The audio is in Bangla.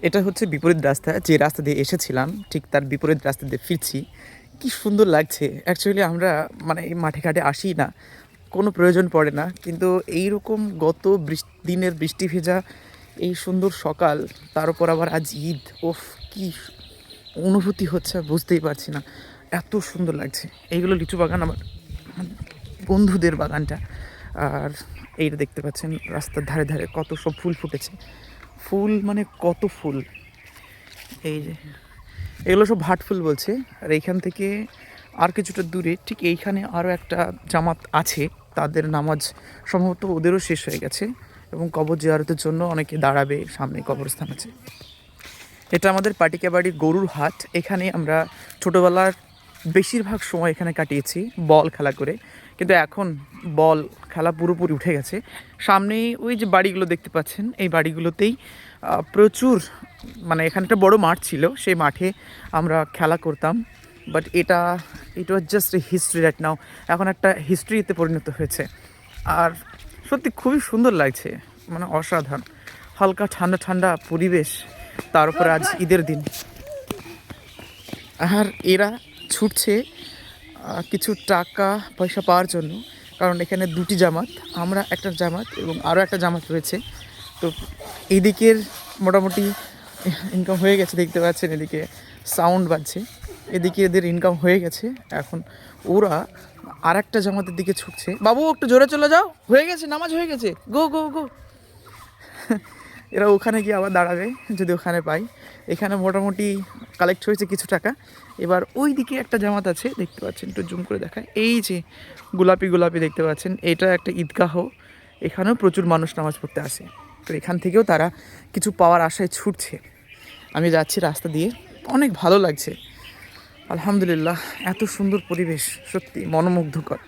এটা হচ্ছে বিপরীত রাস্তা, যে রাস্তা দিয়ে এসেছিলাম ঠিক তার বিপরীত রাস্তা দিয়ে ফিরছি। কি সুন্দর লাগছে। অ্যাকচুয়ালি আমরা মানে এই মাঠে ঘাটে আসি না, কোনো প্রয়োজন পড়ে না, কিন্তু এইরকম গত দিনের বৃষ্টি ভেজা এই সুন্দর সকাল, তার উপর আবার আজ ঈদ, ওফ কি অনুভূতি হচ্ছে বুঝতেই পারছি না, এত সুন্দর লাগছে। এইগুলো লিচু বাগান আমার বন্ধুদের বাগানটা। আর এইটা দেখতে পাচ্ছেন রাস্তার ধারে ধারে কত সব ফুল ফুটেছে, ফুল মানে কত ফুল। এই যে এগুলো সব ভাট ফুল বলছে। আর এইখান থেকে আর কিছুটা দূরে ঠিক এইখানে আরও একটা জামাত আছে, তাদের নামাজ সম্ভবত ওদেরও শেষ হয়ে গেছে এবং কবর জিয়ারতের জন্য অনেকে দাঁড়াবে, সামনে কবরস্থান আছে। এটা আমাদের পাটিকাবাড়ির গরুর হাট। এখানে আমরা ছোটোবেলার বেশিরভাগ সময় এখানে কাটিয়েছি বল খেলা করে, কিন্তু এখন বল খেলা পুরোপুরি উঠে গেছে। সামনেই ওই যে বাড়িগুলো দেখতে পাচ্ছেন, এই বাড়িগুলোতেই প্রচুর মানে এখানে একটা বড় মাঠ ছিল, সেই মাঠে আমরা খেলা করতাম। But it was just a history right now, এখন একটা হিস্ট্রিতে পরিণত হয়েছে। আর সত্যি খুবই সুন্দর লাগছে, মানে অসাধারণ, হালকা ঠান্ডা ঠান্ডা পরিবেশ, তার উপরে আজ ঈদের দিন। আর এরা ছুটছে কিছু টাকা পয়সা পাওয়ার জন্য, কারণ এখানে দুটি জামাত, আমরা একটা জামাত এবং আরও একটা জামাত রয়েছে। তো এদিকের মোটামুটি ইনকাম হয়ে গেছে, দেখতে পাচ্ছেন এদিকে সাউন্ড বাজছে, এদিকে এদের ইনকাম হয়ে গেছে। এখন ওরা আর একটা জামাতের দিকে ছুটছে। বাবু একটু জোরে চলে যাও, হয়ে গেছে, নামাজ হয়ে গেছে, গো গো গো। এরা ওখানে গিয়ে আবার দাঁড়াবে যদি ওখানে পাই। এখানে মোটামুটি কালেক্ট হয়েছে কিছু টাকা। এবার ওই দিকে একটা জামাত আছে, দেখতে পাচ্ছেন, একটু জুম করে দেখায়, এই যে গোলাপি গোলাপি দেখতে পাচ্ছেন, এটা একটা ঈদগাহ। এখানেও প্রচুর মানুষ নামাজ পড়তে আসে। তো এখান থেকেও তারা কিছু পাওয়ার আশায় ছুটছে। আমি যাচ্ছি রাস্তা দিয়ে, অনেক ভালো লাগছে। আলহামদুলিল্লাহ, এত সুন্দর পরিবেশ, সত্যি মনোমুগ্ধকর।